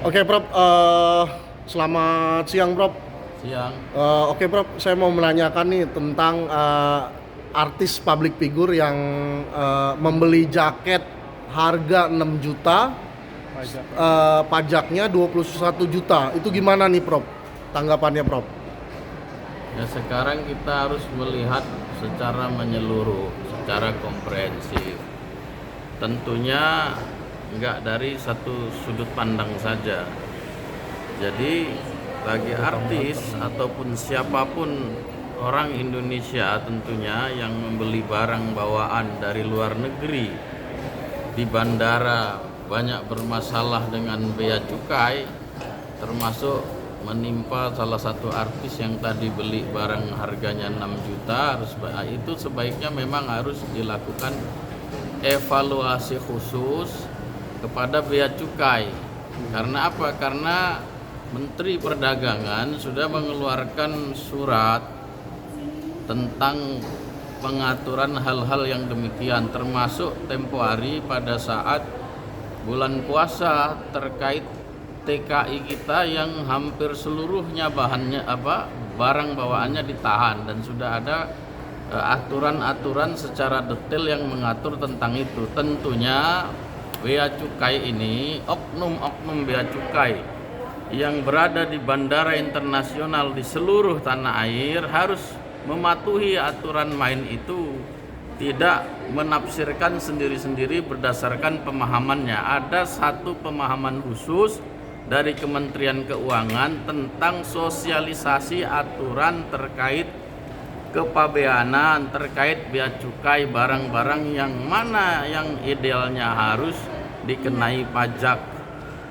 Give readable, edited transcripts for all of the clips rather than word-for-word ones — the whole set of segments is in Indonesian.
Oke, Prof. Selamat siang, Prof. Siang. Oke, Prof. Saya mau menanyakan nih tentang artis public figure yang membeli jaket harga 6 juta, pajaknya 21 juta. Itu gimana nih, Prof? Tanggapannya, Prof? Ya, sekarang kita harus melihat secara menyeluruh, secara komprehensif. Tentunya nggak dari satu sudut pandang saja. Jadi bagi artis ataupun siapapun orang Indonesia tentunya yang membeli barang bawaan dari luar negeri di bandara banyak bermasalah dengan bea cukai, termasuk menimpa salah satu artis yang tadi beli barang harganya 6 juta, itu sebaiknya memang harus dilakukan evaluasi khusus kepada bea cukai. Karena apa? Karena Menteri Perdagangan sudah mengeluarkan surat tentang pengaturan hal-hal yang demikian, termasuk tempo hari pada saat bulan puasa terkait TKI kita yang hampir seluruhnya barang bawaannya ditahan, dan sudah ada aturan-aturan secara detail yang mengatur tentang itu. Tentunya bea cukai ini, oknum-oknum bea cukai yang berada di bandara internasional di seluruh tanah air harus mematuhi aturan main itu, tidak menafsirkan sendiri-sendiri berdasarkan pemahamannya. Ada satu pemahaman khusus dari Kementerian Keuangan tentang sosialisasi aturan terkait kepabeanan, terkait bea cukai barang-barang yang mana yang idealnya harus dikenai pajak.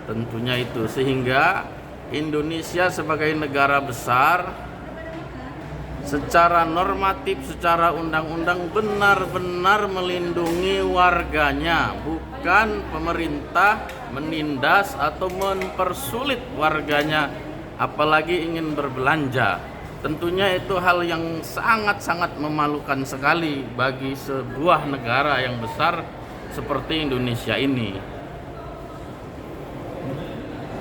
Tentunya itu, sehingga Indonesia sebagai negara besar secara normatif, secara undang-undang benar-benar melindungi warganya, bukan pemerintah menindas atau mempersulit warganya apalagi ingin berbelanja. Tentunya itu hal yang sangat-sangat memalukan sekali bagi sebuah negara yang besar seperti Indonesia ini.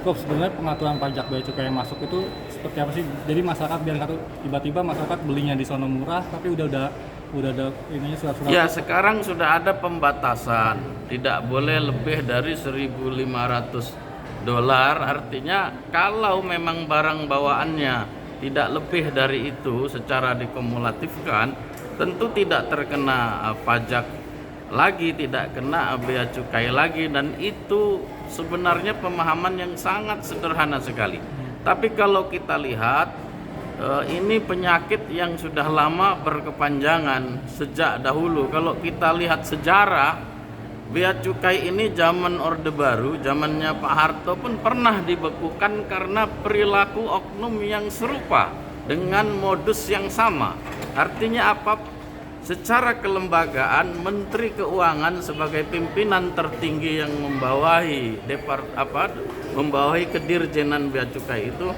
Prof, sebenarnya pengaturan pajak bea cukai yang masuk itu seperti apa sih? Jadi masyarakat biar nggak tiba-tiba masyarakat belinya di sono murah, tapi udah ada ininya surat-surat. Ya, sekarang sudah ada pembatasan, tidak boleh lebih dari 1.500 dolar. Artinya kalau memang barang bawaannya tidak lebih dari itu secara dikumulatifkan, tentu tidak terkena pajak lagi, tidak kena bea cukai lagi, dan itu sebenarnya pemahaman yang sangat sederhana sekali. Tapi kalau kita lihat ini penyakit yang sudah lama berkepanjangan sejak dahulu. Kalau kita lihat sejarah, bea cukai ini zaman Orde Baru, zamannya Pak Harto pun pernah dibekukan karena perilaku oknum yang serupa dengan modus yang sama. Artinya apa? Secara kelembagaan, Menteri Keuangan sebagai pimpinan tertinggi yang membawahi kedirjenan bea cukai itu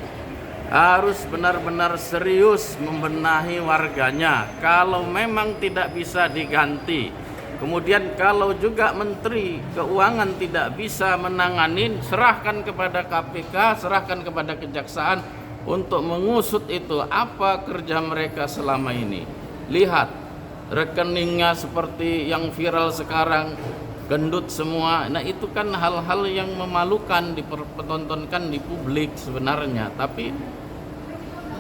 harus benar-benar serius membenahi warganya. Kalau memang tidak bisa diganti, kemudian kalau juga Menteri Keuangan tidak bisa menangani, serahkan kepada KPK, serahkan kepada Kejaksaan untuk mengusut itu apa kerja mereka selama ini. Lihat rekeningnya seperti yang viral sekarang, gendut semua. Nah, itu kan hal-hal yang memalukan dipertontonkan di publik sebenarnya. Tapi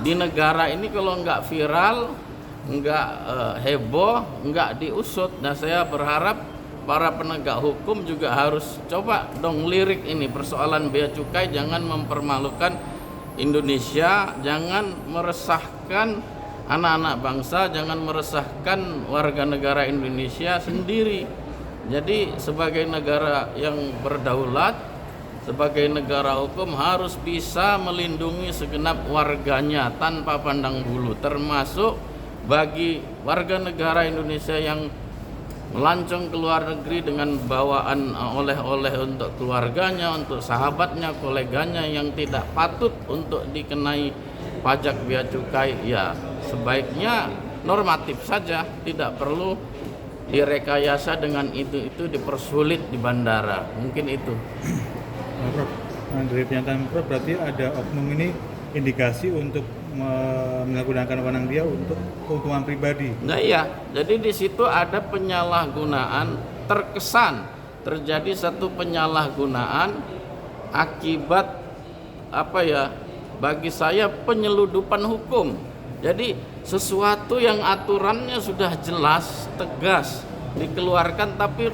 di negara ini kalau nggak viral, nggak heboh, nggak diusut. Nah, saya berharap para penegak hukum juga harus coba dong lirik ini persoalan bea cukai, jangan mempermalukan Indonesia, jangan meresahkan anak-anak bangsa, jangan meresahkan warga negara Indonesia sendiri. Jadi sebagai negara yang berdaulat, sebagai negara hukum harus bisa melindungi segenap warganya tanpa pandang bulu, termasuk bagi warga negara Indonesia yang melancong ke luar negeri dengan bawaan oleh-oleh untuk keluarganya, untuk sahabatnya, koleganya yang tidak patut untuk dikenai pajak bea cukai. Ya, sebaiknya normatif saja, tidak perlu direkayasa dengan itu dipersulit di bandara. Mungkin itu. Prof, Nah, dari pernyataan Prof berarti ada oknum ini indikasi untuk menggunakan wewenang dia untuk keuntungan pribadi. Nah iya, jadi di situ ada penyalahgunaan, terkesan terjadi satu penyalahgunaan akibat apa ya? Bagi saya penyeludupan hukum. Jadi sesuatu yang aturannya sudah jelas, tegas dikeluarkan, tapi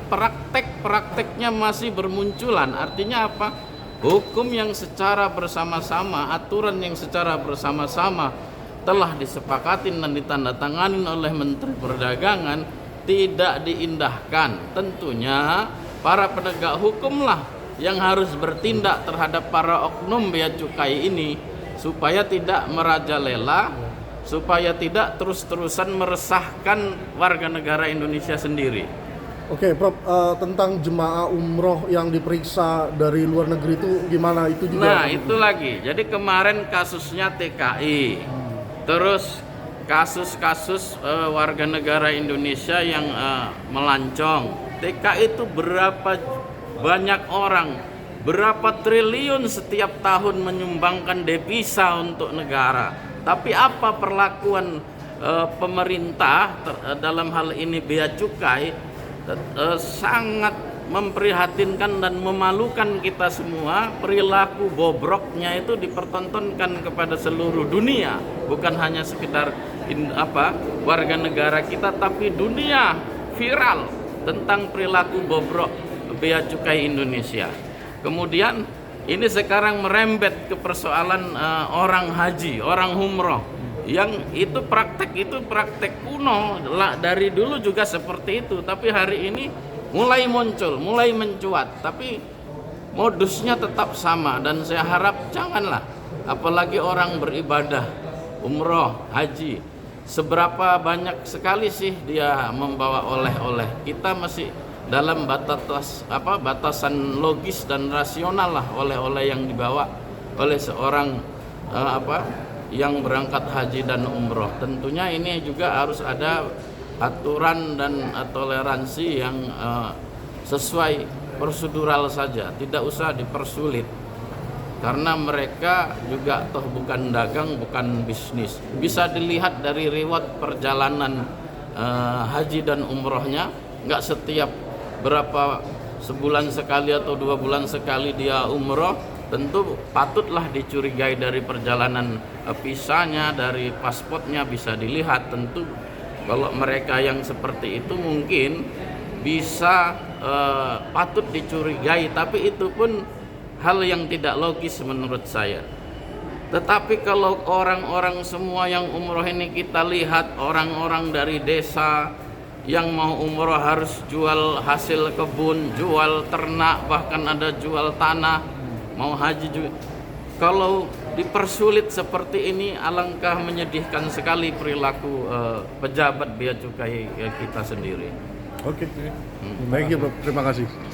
prakteknya masih bermunculan. Artinya apa? Hukum yang secara bersama-sama, aturan yang secara bersama-sama telah disepakati dan ditandatangani oleh Menteri Perdagangan tidak diindahkan. Tentunya para penegak hukumlah yang harus bertindak terhadap para oknum bea cukai ini supaya tidak merajalela, supaya tidak terus-terusan meresahkan warga negara Indonesia sendiri. Oke, Prof, tentang jemaah umroh yang diperiksa dari luar negeri itu gimana? Itu juga. Nah, itu lagi. Jadi kemarin kasusnya TKI. Terus kasus-kasus warga negara Indonesia yang melancong. TKI itu berapa banyak orang, berapa triliun setiap tahun menyumbangkan devisa untuk negara. Tapi apa perlakuan pemerintah dalam hal ini bea cukai? Sangat memprihatinkan dan memalukan kita semua. Perilaku bobroknya itu dipertontonkan kepada seluruh dunia, bukan hanya sekedar warga negara kita, tapi dunia viral tentang perilaku bobrok bea cukai Indonesia. Kemudian ini sekarang merembet ke persoalan orang haji, orang umroh, yang itu praktek kuno dari dulu juga seperti itu, tapi hari ini mulai muncul, mulai mencuat, tapi modusnya tetap sama. Dan saya harap janganlah, apalagi orang beribadah umroh haji, seberapa banyak sekali sih dia membawa oleh-oleh. Kita masih dalam batasan logis dan rasional lah oleh-oleh yang dibawa oleh seorang yang berangkat haji dan umroh. Tentunya ini juga harus ada aturan dan toleransi yang sesuai prosedural saja, tidak usah dipersulit. Karena mereka juga toh bukan dagang, bukan bisnis. Bisa dilihat dari riwayat perjalanan haji dan umrohnya, nggak setiap berapa sebulan sekali atau 2 bulan sekali dia umroh. Tentu patutlah dicurigai dari perjalanan visanya, dari paspornya bisa dilihat. Tentu kalau mereka yang seperti itu mungkin bisa patut dicurigai, tapi itu pun hal yang tidak logis menurut saya. Tetapi kalau orang-orang semua yang umroh ini kita lihat, orang-orang dari desa yang mau umroh harus jual hasil kebun, jual ternak, bahkan ada jual tanah. Mau haji juga, kalau dipersulit seperti ini, alangkah menyedihkan sekali perilaku pejabat bea cukai kita sendiri. Oke, baik ya, Prof. Terima kasih.